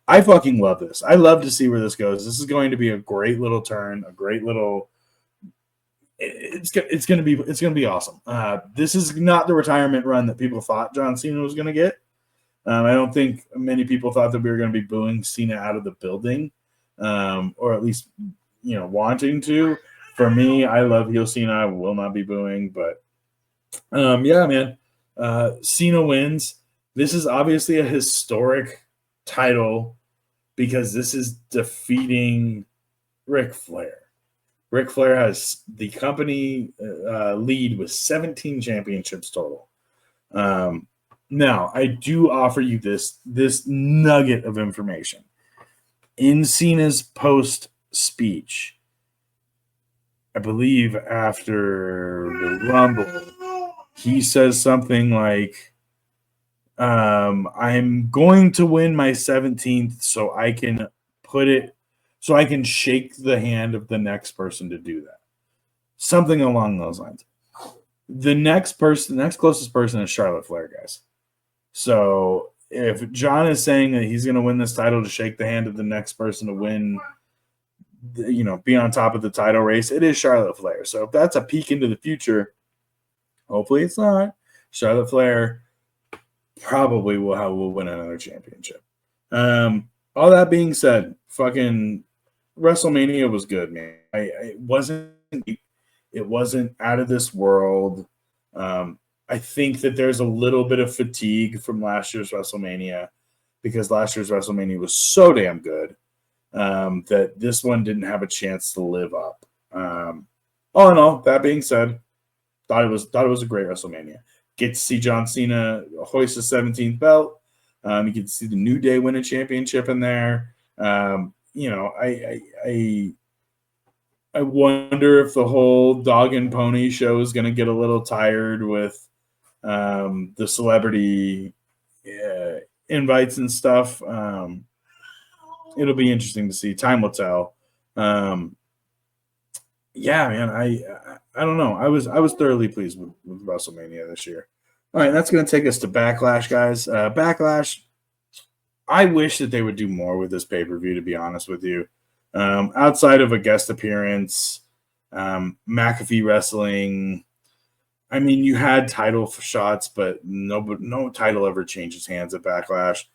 I fucking love this. I love to see where this goes. This is going to be a great little turn, a great little. It's going to be awesome. This is not the retirement run that people thought John Cena was going to get. I don't think many people thought that we were going to be booing Cena out of the building, or at least wanting to. For me, I love heel Cena. I will not be booing, but yeah, man. Cena wins. This is obviously a historic title because this is defeating Ric Flair. Ric Flair has the company lead with 17 championships total. Now, I do offer you this nugget of information. In Cena's post speech, I believe after the Rumble, he says something like, I'm going to win my 17th so I can shake the hand of the next person to do that. Something along those lines. The next closest person is Charlotte Flair, guys. So if John is saying that he's going to win this title to shake the hand of the next person to win, be on top of the title race, it is Charlotte Flair. So if that's a peek into the future, hopefully it's not, Charlotte Flair probably will win another championship. All that being said, fucking WrestleMania was good, man. It wasn't out of this world. I think that there's a little bit of fatigue from last year's WrestleMania because last year's WrestleMania was so damn good that this one didn't have a chance to live up. All in all, that being said, thought it was a great WrestleMania. Get to see John Cena hoist his 17th belt. You get to see the New Day win a championship in there. I wonder if the whole dog and pony show is going to get a little tired with the celebrity invites and stuff. It'll be interesting to see. Time will tell. Yeah, man. I don't know. I was thoroughly pleased with WrestleMania this year. All right, that's going to take us to Backlash, guys. Backlash. I wish that they would do more with this pay-per-view, to be honest with you. Outside of a guest appearance, McAfee wrestling. I mean, you had title shots, but no title ever changes hands at Backlash.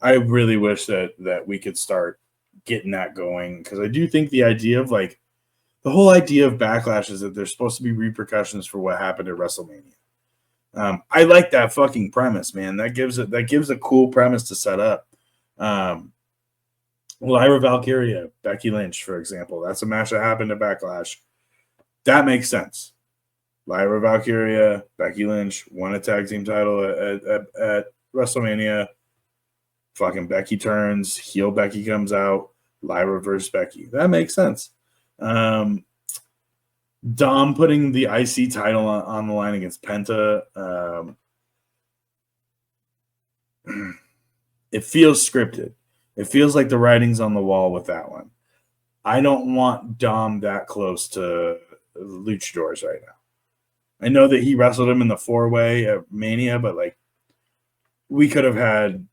I really wish that we could start getting that going because I do think the whole idea of Backlash is that there's supposed to be repercussions for what happened at WrestleMania. I like that fucking premise, man. That gives a cool premise to set up. Lyra Valkyria, Becky Lynch, for example. That's a match that happened at Backlash. That makes sense. Lyra Valkyria, Becky Lynch won a tag team title at WrestleMania. Fucking Becky turns, heel Becky comes out, Lyra versus Becky. That makes sense. Dom putting the IC title on the line against Penta. It feels scripted. It feels like the writing's on the wall with that one. I don't want Dom that close to Luchadors right now. I know that he wrestled him in the 4-way at Mania, but like we could have had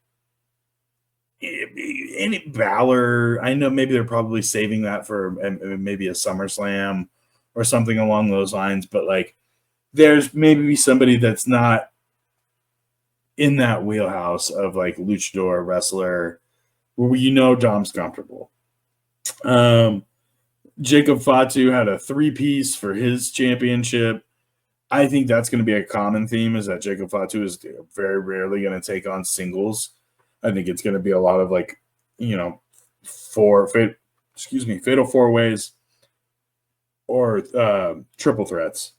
any Balor. I know maybe they're probably saving that for maybe a SummerSlam or something along those lines, but like there's maybe somebody that's not in that wheelhouse of like luchador wrestler where Dom's comfortable. Jacob Fatu had a 3-piece for his championship. I think that's going to be a common theme, is that Jacob Fatu is very rarely going to take on singles. I think it's going to be a lot of like, fatal 4-ways or triple threats.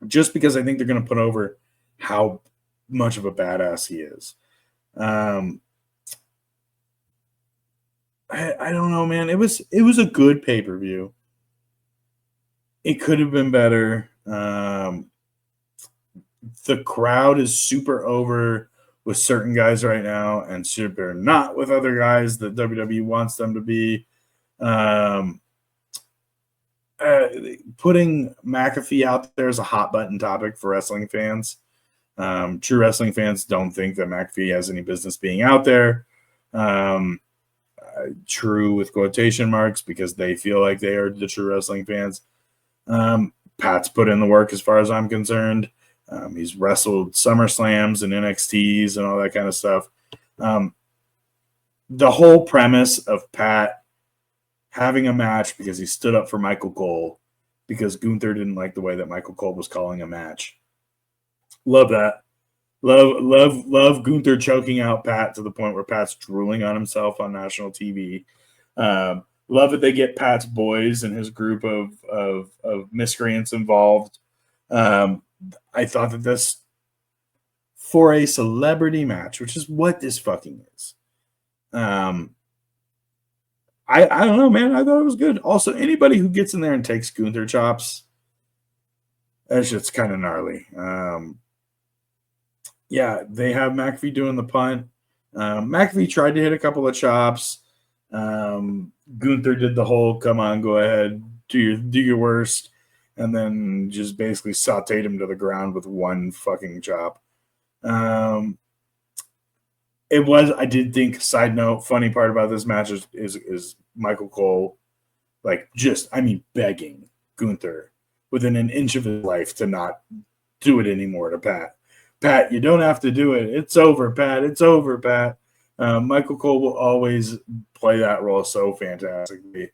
Just because I think they're going to put over how much of a badass he is. I don't know, man. It was a good pay-per-view. It could have been better. The crowd is super over with certain guys right now and super not with other guys that WWE wants them to be. Putting McAfee out there is a hot button topic for wrestling fans. True wrestling fans don't think that McAfee has any business being out there. True with quotation marks, because they feel like they are the true wrestling fans. Pat's put in the work as far as I'm concerned. He's wrestled SummerSlams and NXTs and all that kind of stuff. The whole premise of Pat having a match because he stood up for Michael Cole because Gunther didn't like the way that Michael Cole was calling a match. Love that. Love Gunther choking out Pat to the point where Pat's drooling on himself on national TV. Love that they get Pat's boys and his group of miscreants involved. I thought that this, for a celebrity match, which is what this fucking is, I don't know, man. I thought it was good. Also, anybody who gets in there and takes Gunther chops, that's just kind of gnarly. Yeah, they have McAfee doing the punt. McAfee tried to hit a couple of chops. Gunther did the whole, come on, go ahead, do your worst, and then just basically sauteed him to the ground with one fucking chop. I did think, side note, funny part about this match is Michael Cole, begging Gunther within an inch of his life to not do it anymore to Pat. Pat, you don't have to do it. It's over, Pat. It's over, Pat. Michael Cole will always play that role so fantastically.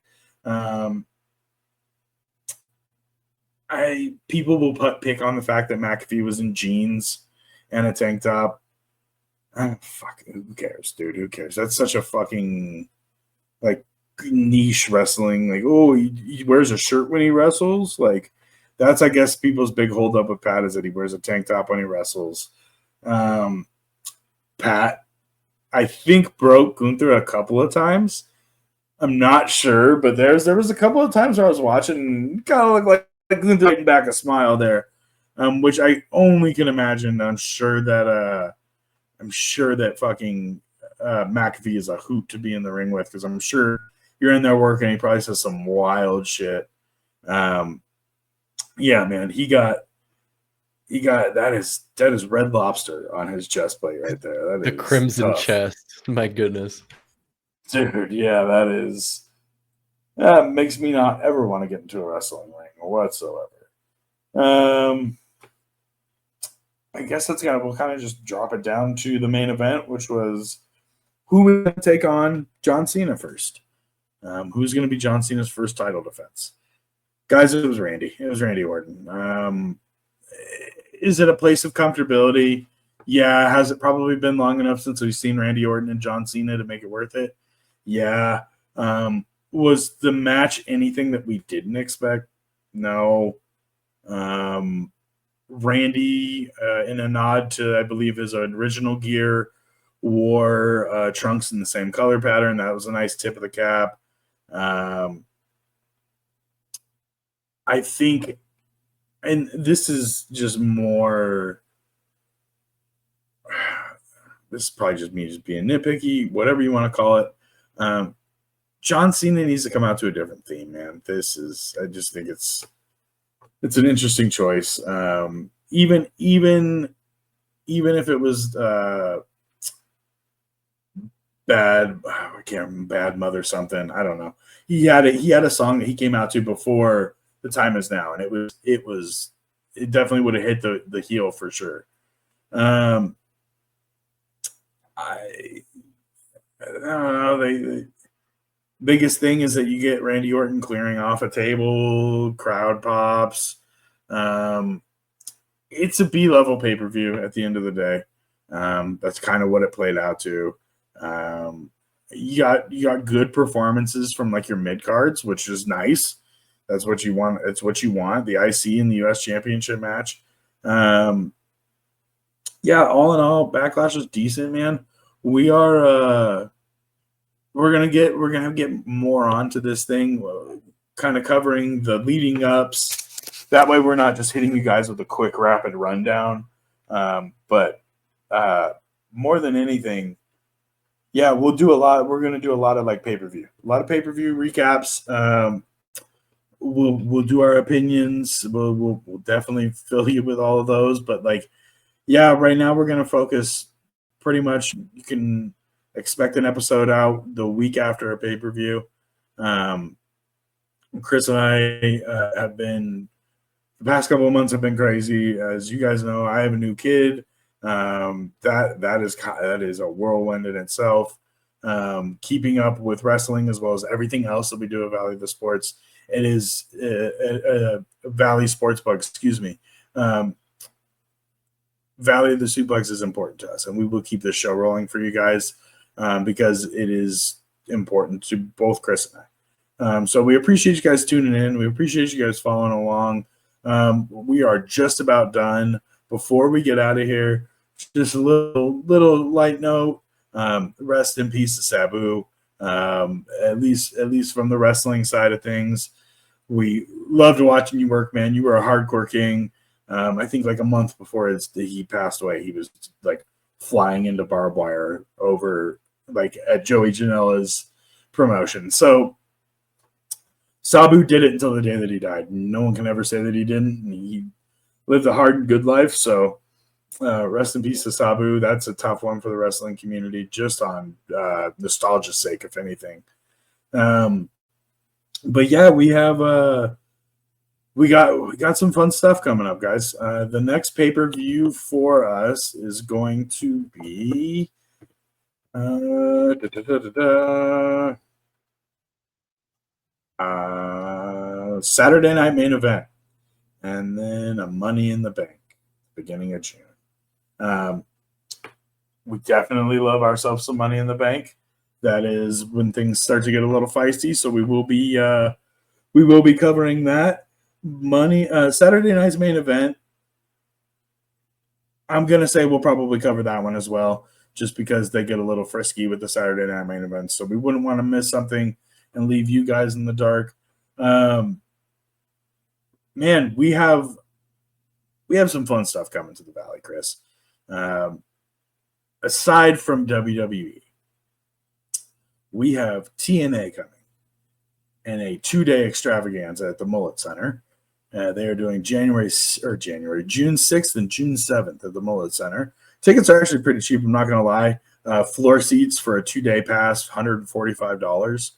People will pick on the fact that McAfee was in jeans and a tank top. Fuck, who cares, dude? Who cares? That's such a fucking niche wrestling. He wears a shirt when he wrestles. That's, I guess, people's big holdup with Pat is that he wears a tank top when he wrestles. Pat, I think, broke Gunther a couple of times. I'm not sure, but there was a couple of times where I was watching and kind of looked like Gunther getting back a smile there, which I only can imagine. I'm sure that fucking McAfee is a hoot to be in the ring with, because I'm sure you're in there working. He probably says some wild shit. Yeah, man, he got that is Red Lobster on his chest plate right there. The crimson tough chest. My goodness. Dude, yeah, that makes me not ever want to get into a wrestling ring whatsoever. I guess we'll kind of just drop it down to the main event, which was who was going to take on John Cena first. Who's going to be John Cena's first title defense? Guys, it was Randy. It was Randy Orton. Is it a place of comfortability? Yeah. Has it probably been long enough since we've seen Randy Orton and John Cena to make it worth it? Yeah. Was the match anything that we didn't expect? No. Randy, in a nod to, I believe, his original gear, wore trunks in the same color pattern. That was a nice tip of the cap. I think, and this is just more, this is probably just me just being nitpicky, whatever you want to call it. John Cena needs to come out to a different theme, man. I just think it's an interesting choice. Even if it was bad mother something, I don't know. He had a song that he came out to before The Time Is Now, and it definitely would have hit the heel for sure. I don't know. The biggest thing is that you get Randy Orton clearing off a table, crowd pops. It's a B-level pay-per-view at the end of the day. That's kind of what it played out to. You got good performances from like your mid cards, which is nice. That's what you want. It's what you want. The IC and the US Championship match. All in all, Backlash is decent, man. We're gonna get more onto this thing, kind of covering the leading ups. That way, we're not just hitting you guys with a quick, rapid rundown. But more than anything, we'll do a lot. We're gonna do a lot of like pay-per-view, recaps. We'll do our opinions. We'll definitely fill you with all of those. But right now we're gonna focus pretty much. You can expect an episode out the week after a pay-per-view. Chris and I have been, the past couple of months have been crazy. As you guys know, I have a new kid. That is a whirlwind in itself. Keeping up with wrestling as well as everything else that we do at Valley of the Sports. It is Valley Sportsbook, excuse me. Valley of the Suplex is important to us, and we will keep this show rolling for you guys because it is important to both Chris and I. So we appreciate you guys tuning in. We appreciate you guys following along. We are just about done. Before we get out of here, just a little light note. Rest in peace to Sabu. At least from the wrestling side of things, we loved watching you work, man. You were a hardcore king. I think like a month before he passed away, he was like flying into barbed wire over like at Joey Janela's promotion. So Sabu did it until the day that he died. No one can ever say that he didn't. He lived a hard and good life. So rest in peace to Sabu. That's a tough one for the wrestling community, just on nostalgia's sake, if anything. But yeah, we got some fun stuff coming up, guys. The next pay-per-view for us is going to be Saturday Night Main Event, and then a Money in the Bank beginning of June. We definitely love ourselves some Money in the Bank. That is when things start to get a little feisty, so we will be covering that. Saturday night's Main Event, I'm gonna say we'll probably cover that one as well, just because they get a little frisky with the Saturday Night Main Event, so we wouldn't want to miss something and leave you guys in the dark. Man, we have some fun stuff coming to the Valley, Chris. Aside from WWE, we have TNA coming and a 2-day extravaganza at the Mullet Center. They are doing June 6th and June 7th at the Mullet Center. Tickets are actually pretty cheap, I'm not going to lie. Floor seats for a 2-day pass, $145.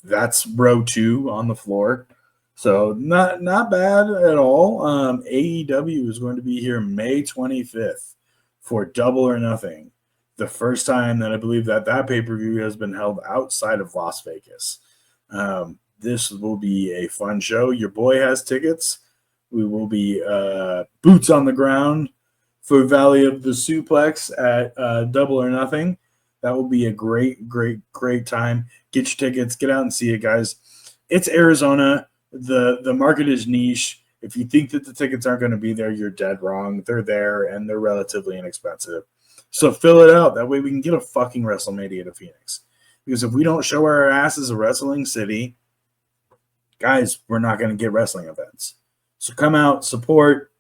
That's row 2 on the floor. So not bad at all. AEW is going to be here May 25th for Double or Nothing. The first time that I believe that pay-per-view has been held outside of Las Vegas. This will be a fun show. Your boy has tickets. We will be boots on the ground for Valley of the Suplex at Double or Nothing. That will be a great time. Get your tickets. Get out and see it, guys. It's Arizona. The market is niche. If you think that the tickets aren't going to be there, you're dead wrong. They're there, and they're relatively inexpensive. So fill it out. That way we can get a fucking WrestleMania to Phoenix. Because if we don't show our ass as a wrestling city, guys, we're not going to get wrestling events. So come out, support,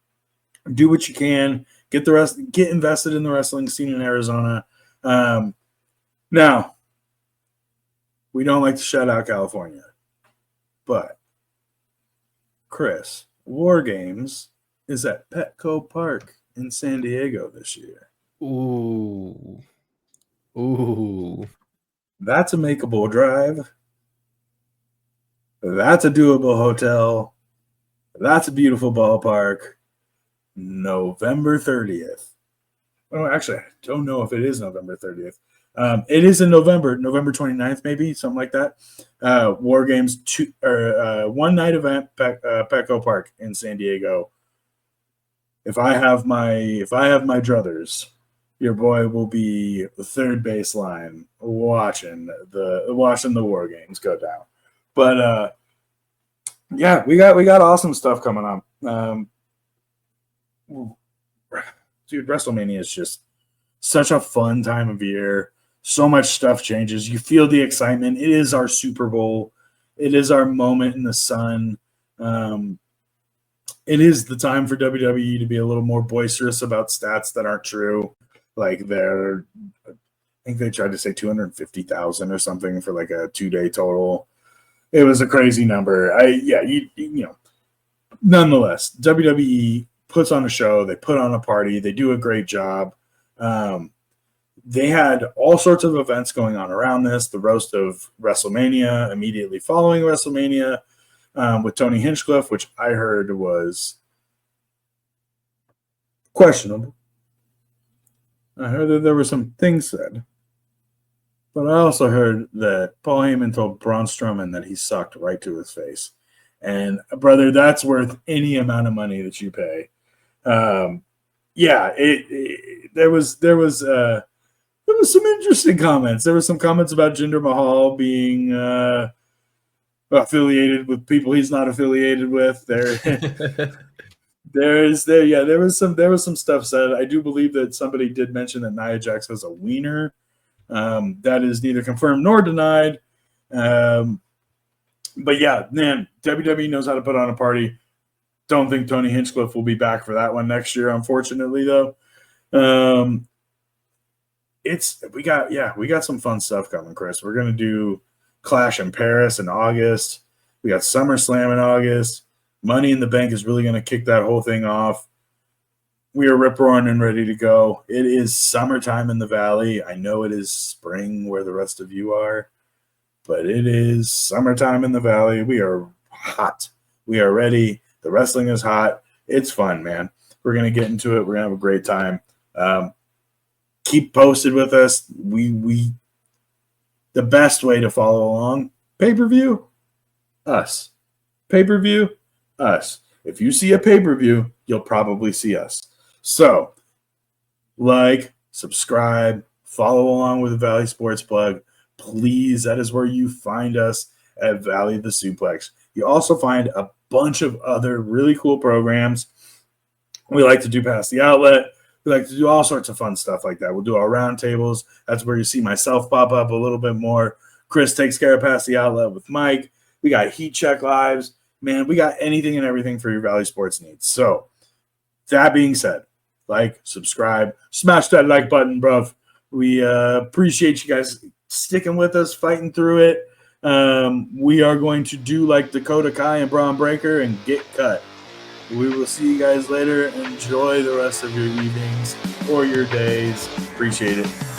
do what you can, get invested in the wrestling scene in Arizona. Now, we don't like to shout out California, but Chris, War Games is at Petco Park in San Diego this year. Ooh. That's a makeable drive. That's a doable hotel. That's a beautiful ballpark. November 30th. Oh, actually, I don't know if it is November 30th. It is in November 29th, maybe, something like that. War Games, one night event, Petco Park in San Diego. If I have my druthers, your boy will be the third baseline watching the War Games go down. But yeah, we got awesome stuff coming up. Dude, WrestleMania is just such a fun time of year. So much stuff changes. You feel the excitement. It is our Super Bowl. It is our moment in the sun. It is the time for WWE to be a little more boisterous about stats that aren't true. Like I think they tried to say 250,000 or something for like a 2-day total. It was a crazy number. Nonetheless, WWE puts on a show. They put on a party. They do a great job. They had all sorts of events going on around this. The roast of WrestleMania, immediately following WrestleMania, with Tony Hinchcliffe, which I heard was questionable. I heard that there were some things said. But I also heard that Paul Heyman told Braun Strowman that he sucked right to his face. And, brother, that's worth any amount of money that you pay. There was some interesting comments. There were some comments about Jinder Mahal being affiliated with people he's not affiliated with. There was some stuff said. I do believe that somebody did mention that Nia Jax has a wiener. That is neither confirmed nor denied. But yeah, man, WWE knows how to put on a party. Don't think Tony Hinchcliffe will be back for that one next year, unfortunately, though. We got some fun stuff coming, Chris. We're gonna do Clash in Paris in August. We got SummerSlam in August. Money in the Bank is really gonna kick that whole thing off. We are rip-roaring and ready to go. It is summertime in the Valley. I know it is spring where the rest of you are, but it is summertime in the Valley. We are hot. We are ready. The wrestling is hot. It's fun, man. We're going to get into it. We're going to have a great time. Keep posted with us. The best way to follow along, pay-per-view, us. Pay-per-view, us. If you see a pay-per-view, you'll probably see us. So, like, subscribe, follow along with the Valley Sports Plug. Please, that is where you find us at Valley the Suplex. You also find a bunch of other really cool programs. We like to do Past the Outlet. We like to do all sorts of fun stuff like that. We'll do our roundtables. That's where you see myself pop up a little bit more. Chris takes care of Past the Outlet with Mike. We got Heat Check Lives. Man, we got anything and everything for your Valley Sports needs. So, that being said, like, subscribe, smash that like button, bruv. We appreciate you guys sticking with us, fighting through it. We are going to do like Dakota Kai and Braun Breaker and get cut. We will see you guys later. Enjoy the rest of your evenings or your days. Appreciate it.